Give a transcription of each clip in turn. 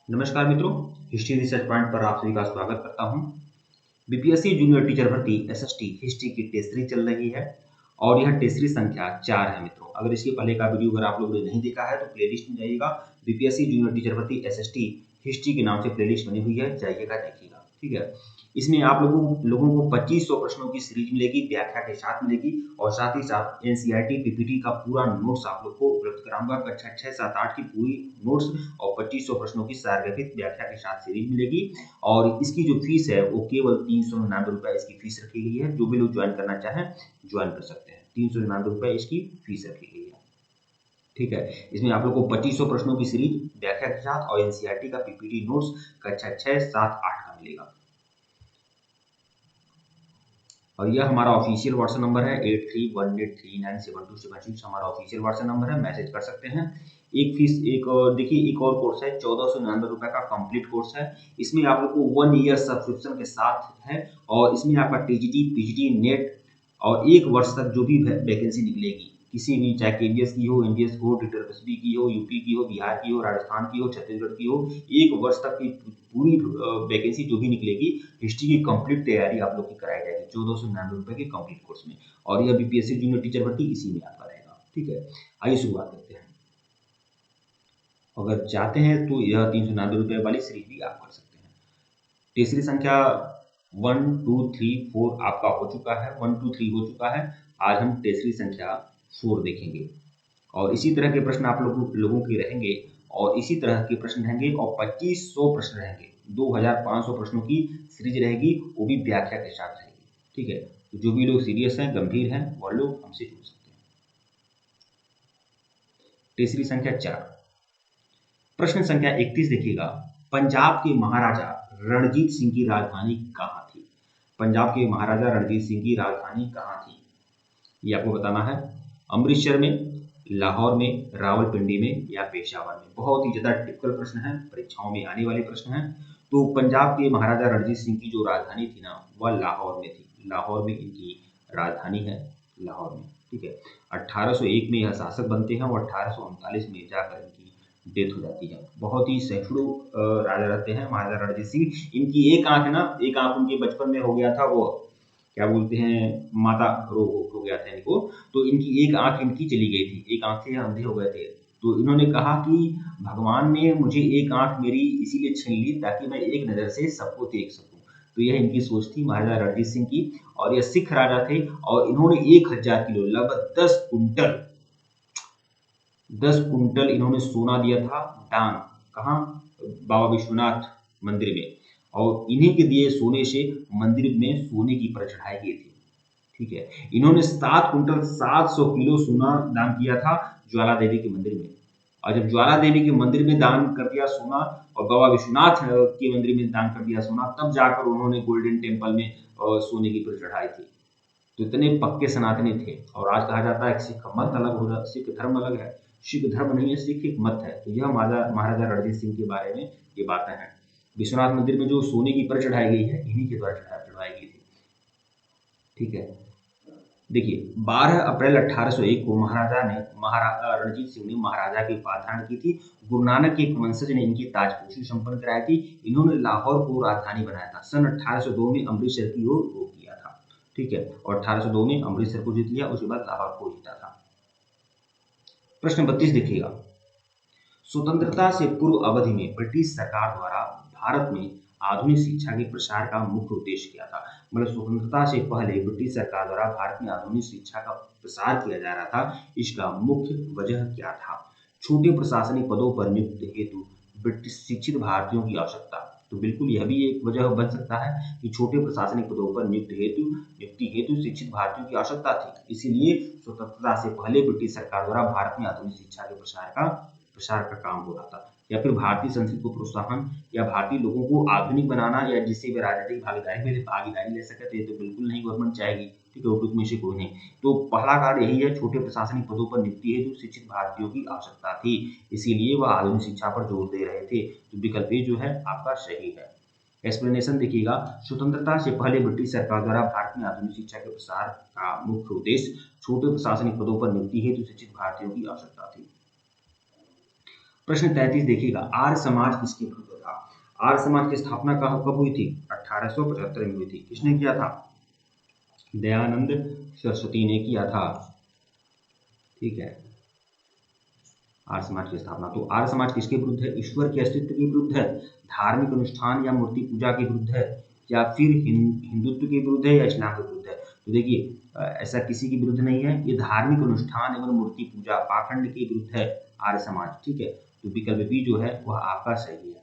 नमस्कार मित्रों, history research point पर आप सभी का स्वागत करता हूं। बीपीएससी जूनियर टीचर भर्ती एसएसटी हिस्ट्री की टेस्ट 3 चल रही है और यह टेस्ट 3 संख्या 4 है मित्रों। अगर इसके पहले का वीडियो अगर आप लोगों ने नहीं देखा है तो प्लेलिस्ट में जाइएगा। बीपीएससी जूनियर टीचर भर्ती एसएसटी हिस्ट्री के नाम से प्लेलिस्ट बनी हुई है, जाइएगा देखिएगा। ठीक है, इसमें आप लोगों को 2500 प्रश्नों की सीरीज मिलेगी, व्याख्या के साथ मिलेगी और साथ ही साथ एनसीईआरटी पीपीटी का पूरा नोट्स आप लोग को उपलब्ध कराऊंगा। कक्षा 6, 7, 8 की पूरी नोट्स और 2500 प्रश्नों की सारगर्भित व्याख्या के साथ सीरीज मिलेगी। और इसकी जो फीस है वो केवल 399 रुपए इसकी फीस रखी गई है। जो भी लोग ज्वाइन करना चाहें ज्वाइन कर सकते हैं। 399 रुपए इसकी फीस रखी गई है। ठीक है, इसमें आप लोग को 2500 प्रश्नों की सीरीज व्याख्या के साथ और एनसीईआरटी का पीपीटी नोट्स कक्षा 6, 7, 8 का मिलेगा। और यह हमारा ऑफिशियल व्हाट्सएप नंबर है 8318397276 हमारा ऑफिशियल व्हाट्सएप नंबर है, मैसेज कर सकते हैं। देखिए एक और कोर्स है 1499 रुपए का कंप्लीट कोर्स है। इसमें आप लोग को 1 ईयर सब्सक्रिप्शन के साथ है और इसमें आपका टीजीटी, पीजीटी, नेट और 1 वर्ष तक जो भी वैकेंसी निकलेगी किसी भी, चाहे केवीएस की हो, एमडीएस की हो, टीटीआरपीएसबी की हो, यूपी की हो, बिहार की हो, राजस्थान की हो, छत्तीसगढ़ की हो, 1 वर्ष तक की पूरी वैकेंसी जो भी निकलेगी हिस्ट्री की कंप्लीट तैयारी आप लोग की कराई जाएगी 1499 रुपए के कंप्लीट कोर्स में। और यह बीपीएससी जूनियर टीचर भर्ती इसी में आपका रहेगा। ठीक है, आइए शुरुआत करते हैं। अगर चाहते हैं तो यह 399 रुपए वाली सीरीज भी आप कर सकते हैं। तीसरी संख्या 1, 2, 3, 4 आपका हो चुका है। 1, 2, 3 हो चुका है। आज हम तीसरी संख्या 4 देखेंगे और इसी तरह के प्रश्न आप लोगों के रहेंगे और इसी तरह के प्रश्न रहेंगे और 2500 प्रश्न रहेंगे। 2500 प्रश्नों की सीरीज रहेगी, वो भी व्याख्या के साथ रहेगी। ठीक है, तो जो भी लोग सीरियस हैं, गंभीर हैं, वो लोग हमसे जुड़ सकते हैं। तीसरी संख्या 4, प्रश्न संख्या 31 देखिएगा। पंजाब के महाराजा रणजीत सिंह की राजधानी कहाँ थी? पंजाब के महाराजा रणजीत सिंह की राजधानी कहाँ थी ये आपको बताना है। अमृतसर में, लाहौर में, रावलपिंडी में या पेशावर में। बहुत ही ज्यादा टिपिकल प्रश्न है, परीक्षाओं में आने वाले प्रश्न हैं। तो पंजाब के महाराजा रणजीत सिंह की जो राजधानी थी ना, वह लाहौर में थी। लाहौर में इनकी राजधानी है, लाहौर में। ठीक है, 1801 में यह शासक बनते हैं और 1839 में जाकर इनकी डेथ हो जाती है। बहुत ही सैकड़ों राजा रहते हैं महाराजा रणजीत सिंह। इनकी एक आंख ना, एक आंख उनके बचपन में हो गया था, वो क्या बोलते हैं, माता रोग हो गया था इनको, तो इनकी एक आंख इनकी चली गई थी, एक आंख से अंधे हो गए थे। तो इन्होंने कहा कि भगवान ने मुझे एक आंख मेरी इसीलिए छीन ली ताकि मैं एक नजर से सबको देख सकूं। तो यह इनकी सोच थी महाराजा रणजीत सिंह की। और यह सिख राजा थे और इन्होंने 1000 किलो, लगभग 10 कुंटल इन्होंने सोना दिया था दान। कहाँ? बाबा विश्वनाथ मंदिर में। और इन्हीं के दिए सोने से मंदिर में सोने की पर चढ़ाई गई थी। ठीक है, इन्होंने 7 कुंटल 700 किलो सोना दान किया था ज्वाला देवी के मंदिर में। और जब ज्वाला देवी के मंदिर में दान कर दिया सोना और बाबा विश्वनाथ के मंदिर में दान कर दिया सोना, तब जाकर उन्होंने गोल्डन टेम्पल में सोने की पर चढ़ाई थी। तो इतने पक्के सनातनी थे। और आज कहा जाता है कि सिख मत अलग हो, सिख धर्म अलग है, सिख धर्म नहीं है, सिख एक मत है। तो यह महाराजा रणजीत सिंह के बारे में ये बातें हैं। विश्वनाथ मंदिर में जो सोने की पर चढ़ाई गई है, इन्हीं के द्वारा चढ़ाई गई थी। ठीक है, देखिए 12 अप्रैल 1801 को महाराजा रणजीत सिंह ने महाराजा की उपाधि धारण की थी। गुरु नानक के एक वंशज ने इनकी ताजपोशी संपन्न कराई थी। इन्होंने लाहौर को राजधानी बनाया था। सन 1802 में अमृतसर की ओर रुख किया था। ठीक है, और 1802 में अमृतसर को जीत लिया, उसके बाद लाहौर को जीता था। प्रश्न 32 देखिएगा। स्वतंत्रता से पूर्व अवधि में ब्रिटिश सरकार द्वारा भारत में आधुनिक शिक्षा के प्रसार का मुख्य उद्देश्य क्या था? मतलब स्वतंत्रता से पहले ब्रिटिश सरकार द्वारा भारत में आधुनिक शिक्षा का प्रसार किया जा रहा था, इसका मुख्य वजह क्या था? छोटे प्रशासनिक पदों पर नियुक्ति हेतु ब्रिटिश शिक्षित भारतीयों की आवश्यकता। तो बिल्कुल यह भी एक वजह बन सकता है कि छोटे प्रशासनिक पदों पर नियुक्ति हेतु शिक्षित भारतीयों की आवश्यकता थी। इसीलिए स्वतंत्रता से पहले ब्रिटिश सरकार द्वारा भारत में आधुनिक शिक्षा के प्रसार का काम हो रहा था। या फिर भारतीय संस्कृति को प्रोत्साहन या भारतीय लोगों को आधुनिक बनाना, या जिससे वे राजनीतिक भागीदारी ले सके। तो ये तो बिल्कुल नहीं गवर्नमेंट चाहेगी। ठीक है, उपयुक्त में से कोई नहीं। तो पहला कारण यही है, छोटे प्रशासनिक पदों पर नियुक्ति हेतु शिक्षित भारतीयों की आवश्यकता थी, इसीलिए वह आधुनिक शिक्षा पर जोर दे रहे थे। तो विकल्प ए जो है आपका सही है। एक्सप्लेनेशन देखिएगा। स्वतंत्रता से पहले ब्रिटिश सरकार द्वारा भारत में आधुनिक शिक्षा के प्रसार का मुख्य उद्देश्य छोटे प्रशासनिक पदों पर नियुक्ति हेतु शिक्षित भारतीयों की आवश्यकता थी। प्रश्न 33 देखिएगा। आर्य समाज किसके विरुद्ध था? आर्य समाज की स्थापना कब हुई थी? 1875 में हुई थी। किसने किया था? दयानंद सरस्वती ने किया था। ठीक है, आर्य समाज की स्थापना। तो आर्य समाज किसके विरुद्ध है? ईश्वर के अस्तित्व के विरुद्ध है, धार्मिक अनुष्ठान या मूर्ति पूजा के विरुद्ध है, या फिर हिंदुत्व के विरुद्ध है, या इस्लाम के विरुद्ध है? तो देखिए, ऐसा किसी के विरुद्ध नहीं है, ये धार्मिक अनुष्ठान एवं मूर्ति पूजा पाखंड के विरुद्ध है आर्य समाज। ठीक है, तो विकल्प बी जो है वह आपका सही है।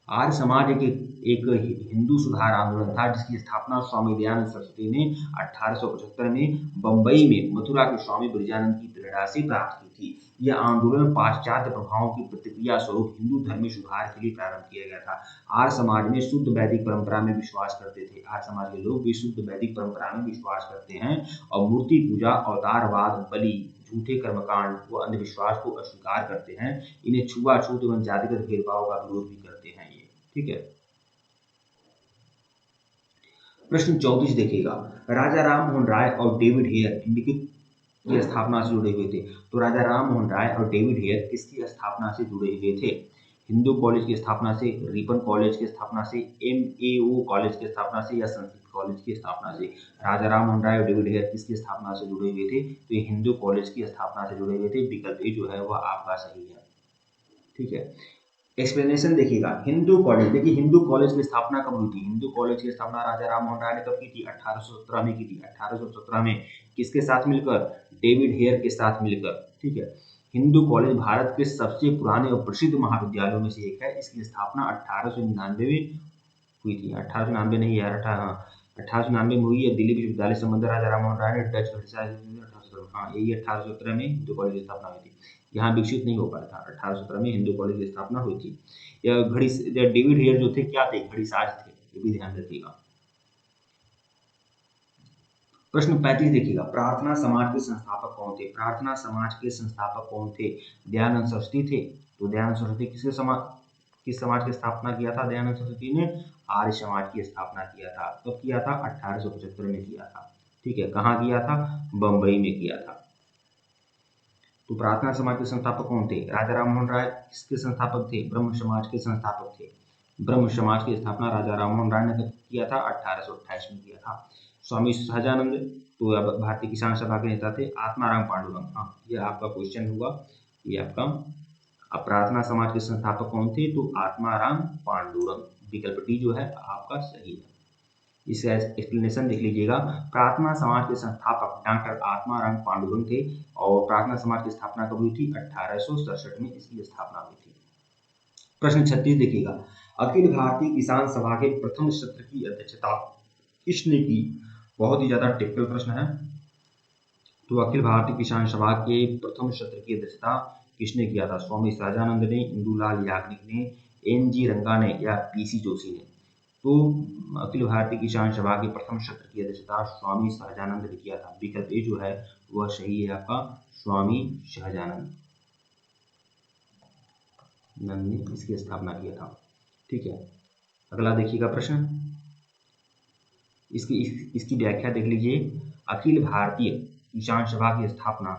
आर्य समाज एक हिंदू सुधार आंदोलन था जिसकी स्थापना स्वामी दयानंद सरस्वती ने 1875 में बंबई में मथुरा के स्वामी ब्रजानंद की प्रेरणा से प्राप्त की थी। यह आंदोलन पाश्चात्य प्रभावों की प्रतिक्रिया स्वरूप हिंदू धर्म में सुधार के लिए प्रारंभ किया गया था। आर्य समाज में शुद्ध वैदिक परंपरा में विश्वास करते थे। आर्य समाज के लोग भी शुद्ध वैदिक परंपरा में विश्वास करते हैं और मूर्ति पूजा, अवतारवाद, बलि, झूठे कर्मकांड व अंधविश्वास को अस्वीकार करते हैं। इन्हें छुआछूत एवं जातिगत भेदभाव का विरोध भी करते हैं ये। ठीक है, प्रश्न 34 देखिएगा, राजा राम मोहन राय और डेविड हेयर निम्नलिखित की स्थापना से जुड़े हुए थे। तो राजा राम मोहन राय और डेविड हेयर किसकी स्थापना से जुड़े हुए थे? हिंदू कॉलेज की स्थापना से, रिपन कॉलेज की स्थापना से, MAO कॉलेज की स्थापना से, या संस्कृत कॉलेज की स्थापना से? राजा राम मोहन राय और डेविड हेयर किसकी स्थापना से जुड़े हुए थे? तो ये हिंदू कॉलेज की स्थापना से जुड़े हुए थे। विकल्प ए जो है वह आपका सही है। ठीक है, एक्सप्लेनेशन देखिएगा, हिंदू कॉलेज, देखिए हिंदू कॉलेज की स्थापना कब हुई थी? हिंदू कॉलेज की स्थापना राजा राम मोहन राय ने कब की थी? 1817 में की थी। 1817 में किसके साथ मिलकर? डेविड हेयर के साथ मिलकर। ठीक है, हिंदू कॉलेज भारत के सबसे पुराने और प्रसिद्ध महाविद्यालयों में से एक है। इसकी स्थापना 1899 में हुई थी। 1899 नहीं यार, 1899 में हुई है। दिल्ली विश्वविद्यालय संबंध राजा राम मोहन राय ने डच हाँ, यही 1817 में हिंदू कॉलेज की स्थापना हुई थी। यहाँ विकसित नहीं हो पाया था। 1817 में हिंदू कॉलेज की स्थापना हुई थी। यह डेविड हेयर जो थे क्या थे? घड़ीसाज थे, ये भी ध्यान रखिएगा। प्रश्न 35 देखिएगा, प्रार्थना समाज के संस्थापक कौन थे? प्रार्थना समाज के संस्थापक कौन थे? दयानंद सरस्वती थे। तो दयानंद सरस्वती किस समाज की स्थापना किया था? दयानंद सरस्वती ने आर्य समाज की स्थापना किया था। कब किया था? 1875 में किया था। ठीक है, कहाँ किया था? बंबई में किया था। तो प्रार्थना समाज के संस्थापक कौन थे? राजा राम मोहन राय किसके संस्थापक थे? ब्रह्म समाज के संस्थापक थे। ब्रह्म समाज की स्थापना राजा राम मोहन राय ने कब किया था? 1828 में किया था। स्वामी सहजानंद तो भारतीय किसान सभा के नेता थे। आत्माराम पांडुरंग, हाँ ये आपका क्वेश्चन हुआ, ये आपका। अब प्रार्थना समाज के संस्थापक कौन थे? तो आत्माराम पांडुरंग। विकल्प डी जो है आपका सही है। इसका एक्सप्लेनेशन देख लीजिएगा, प्रार्थना समाज के संस्थापक डॉक्टर आत्माराम पांडुरंग थे और प्रार्थना समाज की स्थापना कब हुई थी? 1867 में इसकी स्थापना हुई थी। प्रश्न 36 देखिएगा, अखिल भारतीय किसान सभा के प्रथम सत्र की अध्यक्षता किसने की? बहुत ही ज्यादा टिपिकल प्रश्न है। तो अखिल भारतीय किसान सभा के प्रथम सत्र की अध्यक्षता किसने किया था? स्वामी सहजानंद ने, इंदुलाल याग्निक ने, NG रंगा ने, या PC जोशी ने? तो अखिल भारतीय किसान सभा के प्रथम सत्र की अध्यक्षता स्वामी सहजानंद ने किया था। विकल्प ए जो है वह सही है आपका, स्वामी सहजानंद ने इसकी स्थापना किया था। ठीक है, अगला देखिएगा प्रश्न, इसकी व्याख्या देख लीजिए। अखिल भारतीय किसान सभा की स्थापना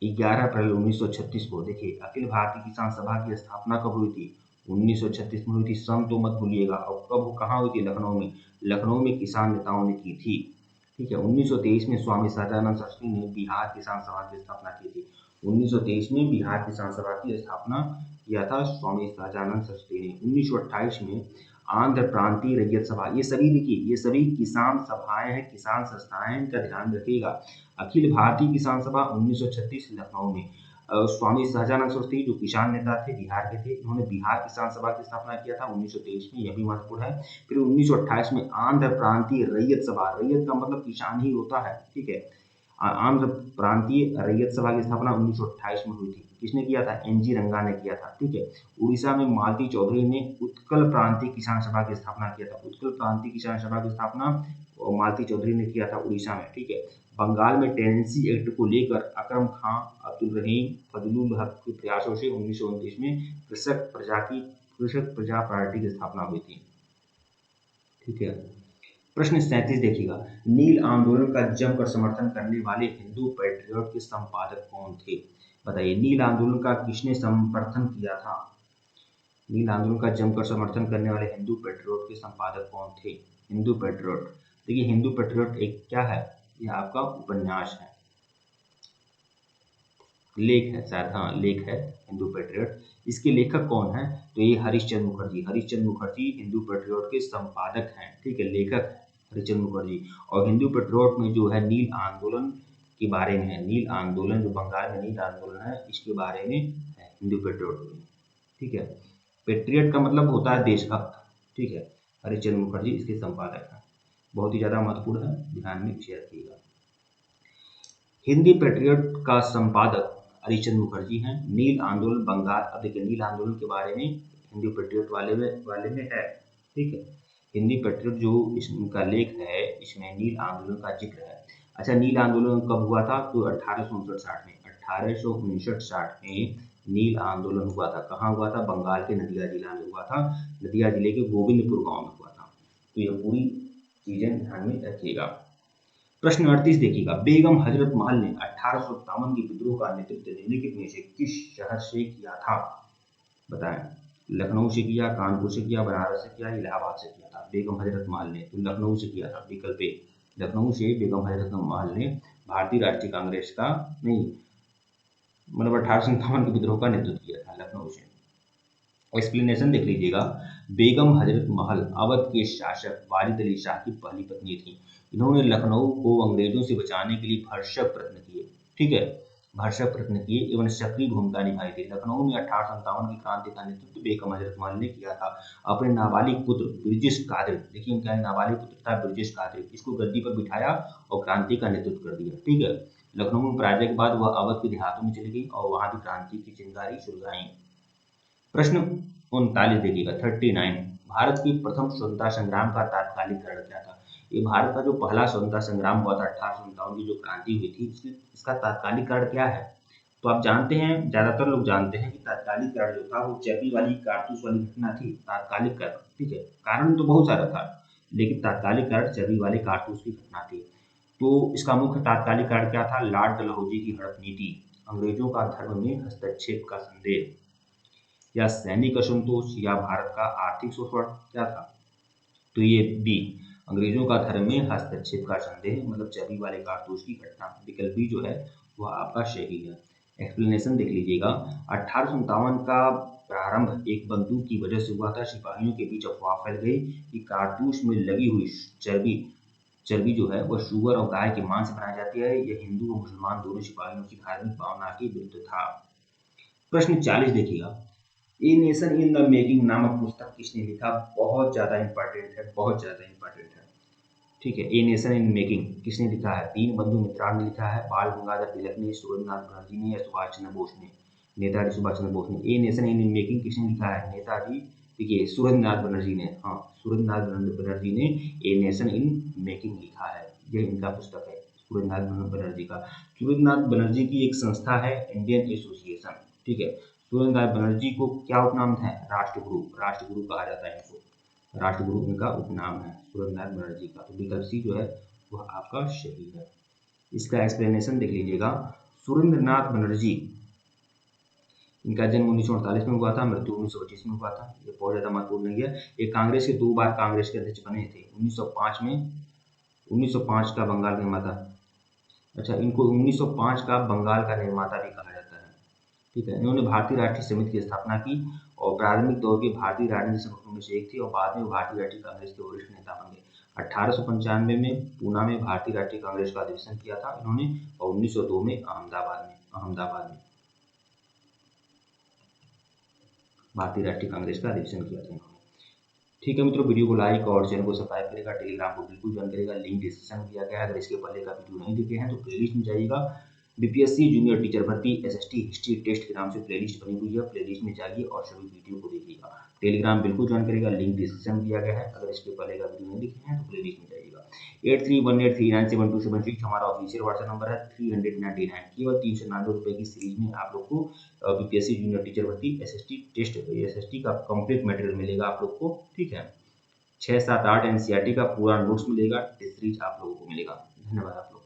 11 अप्रैल 1936 को, देखिए अखिल भारतीय किसान सभा की स्थापना कब हुई थी? 1936 में हुई थी। सन तो मत भूलिएगा। और कब, कहाँ हुई थी? लखनऊ में। लखनऊ में किसान नेताओं ने की थी। ठीक है, 1923 में स्वामी सहजानंद सरस्वती ने बिहार किसान सभा की स्थापना की थी। 1923 में बिहार किसान सभा की स्थापना किया था स्वामी सहजानंद सरस्वती ने। 1928 में आंध्र प्रांतीय रैयत सभा, ये सभी देखिए ये सभी किसान सभाएं हैं, किसान संस्थाएं हैं, इनका ध्यान रखिएगा। अखिल भारतीय किसान सभा 1936 लखनऊ में, स्वामी सहजानंद सरस्वती जो किसान नेता थे, बिहार के थे, उन्होंने बिहार किसान सभा की स्थापना किया था 1923 में, यह भी महत्वपूर्ण है। फिर 1928 में आंध्र प्रांतीय रैयत सभा, रैयत का मतलब किसान ही होता है। ठीक है, आंध्र प्रांतीय रैयत सभा की स्थापना 1928 में हुई थी। किसने किया था? NG रंगा ने किया था। ठीक है, उड़ीसा में मालती चौधरी ने उत्कल प्रांतीय किसान सभा की स्थापना किया था। उत्कल प्रांतीय किसान सभा की स्थापना मालती चौधरी ने किया था उड़ीसा में। ठीक है, बंगाल में टेनेंसी एक्ट को लेकर अकरम खां, अब्दुल रहीम, फजलुल हक के प्रयासों से 1929 में कृषक प्रजा पार्टी की स्थापना हुई थी। ठीक है, प्रश्न 37 देखिएगा, नील आंदोलन का जमकर समर्थन करने वाले हिंदू पैट्रियट के संपादक कौन थे? बताइए, नील आंदोलन का किसने समर्थन किया था? नील आंदोलन का जमकर समर्थन करने वाले हिंदू पेट्रियोट के संपादक कौन थे? हिंदू पेट्रियोट, देखिए हिंदू पेट्रियोट एक क्या है, ये आपका उपन्यास है, लेख है शायद, हाँ लेख है हिंदू पेट्रियोट। इसके लेखक कौन है? तो ये हरिश्चंद्र मुखर्जी, हरिश्चंद्र मुखर्जी हिंदू पेट्रियोट के संपादक हैं, ठीक है, लेखक है हरिश्चंद्र मुखर्जी। और हिंदू पेट्रियोट में जो है नील आंदोलन के बारे में है, नील आंदोलन जो बंगाल में नील आंदोलन है इसके बारे में है हिंदू पेट्रियोट में, ठीक है। पेट्रियट का मतलब होता है देशभक्त, ठीक है। हरिश्चंद्र मुखर्जी इसके संपादक हैं, बहुत ही ज्यादा महत्वपूर्ण है, ध्यान में इसे रखिएगा। हिंदी पेट्रियट का संपादक हरिश्चंद्र मुखर्जी हैं। नील आंदोलन बंगाल, अब देखिए नील आंदोलन के बारे में हिंदी पेट्रियट वाले में है, ठीक है। हिंदी पेट्रियट जो इसका लेख है इसमें नील आंदोलन का जिक्र है। अच्छा, नील आंदोलन कब हुआ था? तो 1859 में, 1859 में नील आंदोलन हुआ था। कहाँ हुआ था? बंगाल के नदिया जिला में हुआ था, नदिया जिले के गोविंदपुर गांव में हुआ था। तो यह पूरी चीजें ध्यान में रखिएगा। प्रश्न 38 देखिएगा, बेगम हजरत महल ने 1857 के विद्रोह का नेतृत्व निम्नलिखित में से किस शहर से किया था? बताएं। लखनऊ से किया, कानपुर से किया, बनारस से किया, इलाहाबाद से किया था बेगम हजरत महल ने? तो लखनऊ से किया था, विकल्प ए, लखनऊ से बेगम हजरत महल ने भारतीय राष्ट्रीय कांग्रेस का नहीं, मतलब 1857 के विद्रोह का नेतृत्व किया था लखनऊ से। एक्सप्लेनेशन देख लीजिएगा। बेगम हजरत महल अवध के शासक वालिद अली शाह की पहली पत्नी थी। इन्होंने लखनऊ को अंग्रेजों से बचाने के लिए भरसक प्रयत्न किए, ठीक है, भरसक प्रयत्न किए एवं सक्रिय भूमिका निभाई थी। लखनऊ में 1857 की क्रांति का नेतृत्व बेगम हजरत महल ने किया था। अपने नाबालिग पुत्र ब्रिजेश कादरी, देखिए उनका नाबालिग पुत्र था ब्रिजेश कादरी, इसको गद्दी पर बिठाया और क्रांति का नेतृत्व कर दिया, ठीक है। लखनऊ में पराजय के बाद वह अवध के देहातों में चली गई और वहां भी क्रांति की चिंगारी सुलगाई। प्रश्न 39 देखिएगा, 39, भारत की प्रथम स्वतंत्रता संग्राम का तात्कालिक कारण क्या था? ये भारत का जो पहला स्वतंत्रता संग्राम हुआ था 1857 की जो क्रांति हुई थी, इसका तात्कालिक कारण क्या है? तो आप जानते हैं, ज्यादातर लोग जानते हैं कि तात्कालिक कारण जो था वो चर्बी वाली कारतूस वाली घटना थी, तात्कालिक कारण, ठीक है। कारण तो बहुत सारा था, लेकिन तात्कालिक कारण चर्बी वाले कारतूस की घटना थी। तो इसका मुख्य तात्कालिक कारण क्या था? लॉर्ड डलहौजी की हड़प नीति, अंग्रेजों का धर्म में हस्तक्षेप का संदेह, या सैनिक असंतोष, या भारत का आर्थिक शोषण, क्या था? तो ये बी, अंग्रेजों का धर्म में हस्तक्षेप का संदेह, मतलब चर्बी वाले कारतूस की घटना, विकल्प बी जो है वह आपका सही है। एक्सप्लेनेशन देख लीजिएगा। 1857 का प्रारंभ एक बंदूक की वजह से हुआ था। सिपाहियों के बीच अफवाह फैल गई कि कारतूस में लगी हुई चर्बी जो है वह शुगर और गाय के मांस से बनाई जाती है। यह हिंदू और मुसलमान दोनों सिपाहियों की धार्मिक भावना के विरुद्ध था। प्रश्न 40 देखिएगा, a nation in the making नामक पुस्तक किसने लिखा? बहुत ज्यादा इंपॉर्टेंट है, बहुत ज्यादा इंपॉर्टेंट है, ठीक है। ए नेशन इन मेकिंग किसने लिखा है? दीनबंधु मित्रा ने लिखा है, बाल गंगाधर तिलक ने, सुरेंद्रनाथ बनर्जी ने, या सुभाष चंद्र बोस ने? नेताजी सुभाष चंद्र बोस ने। ए नेशन इन मेकिंग किसने लिखा है? नेताजी, देखिए सुरेंद्रनाथ बनर्जी ने, हाँ सुरेंद्रनाथ बनर्जी ने ए नेशन इन मेकिंग लिखा है, यह इनका पुस्तक है सुरेंद्रनाथ बनर्जी का। सुरेंद्रनाथ बनर्जी की एक संस्था है इंडियन एसोसिएशन, ठीक है। सुरेंद्रनाथ बनर्जी को क्या उपनाम है? राष्ट्रगुरु, राष्ट्रगुरु कहा जाता है इनको, राष्ट्रगुरु इनका उपनाम है सुरेंद्रनाथ बनर्जी का। तो विकल्प सी जो है वह आपका सही है। इसका एक्सप्लेनेशन देख लीजिएगा। सुरेंद्रनाथ बनर्जी, इनका जन्म 1948 में हुआ था, मृत्यु 1925 में हुआ था। ये बहुत ज्यादा महत्वपूर्ण नहीं है। ये कांग्रेस के 2 बार कांग्रेस के अध्यक्ष बने थे। 1905 में, 1905 का बंगाल निर्माता, अच्छा इनको 1905 का बंगाल का निर्माता भी कहा जाता है, ठीक है। इन्होंने भारतीय राष्ट्रीय समिति की स्थापना की और प्रारंभिक दौर के भारतीय राजनीतिक संगठनों में से एक थी और बाद में भारतीय राष्ट्रीय कांग्रेस के वरिष्ठ नेता बन गए। 1895 में पूना में भारतीय राष्ट्रीय कांग्रेस का अधिवेशन किया था इन्होंने, और 1902 में अहमदाबाद में भारतीय राष्ट्रीय कांग्रेस का अधिवेशन किया था इन्होंने। ठीक है मित्रों, वीडियो को लाइक और चैनल को सब्सक्राइब करेगा, टेलीग्राम को बिल्कुल ज्वाइन करेगा, लिंक डिस्क्रिप्शन में दिया गया है। अगर इसके पहले का वीडियो नहीं देखे हैं तो प्लेलिस्ट में जाइएगा, बीपीएससी जूनियर टीचर भर्ती एसएसटी हिस्ट्री टेस्ट के नाम से प्लेलिस्ट बनी हुई है, प्लेलिस्ट में जाइए और सभी वीडियो को देखिएगा। टेलीग्राम बिल्कुल ज्वाइन करेगा, लिंक डिस्क्रिप्शन में दिया गया है। अगर इसके पहले का वीडियो नहीं देखे हैं तो प्लेलिस्ट में जाइएगा। 8318397276 हमारा ऑफिशियल व्हाट्सएप नंबर है। 399 केवल 399 रुपए की सीरीज में आप लोग को बीपीएससी जूनियर टीचर भर्ती एसएसटी टेस्ट एसएसटी का कंप्लीट मटेरियल मिलेगा आप लोग को, ठीक है। 6, 7, 8 एनसीईआरटी का पूरा नोट्स मिलेगा, टेस्ट सीरीज आप लोगों को मिलेगा। धन्यवाद आप लोग।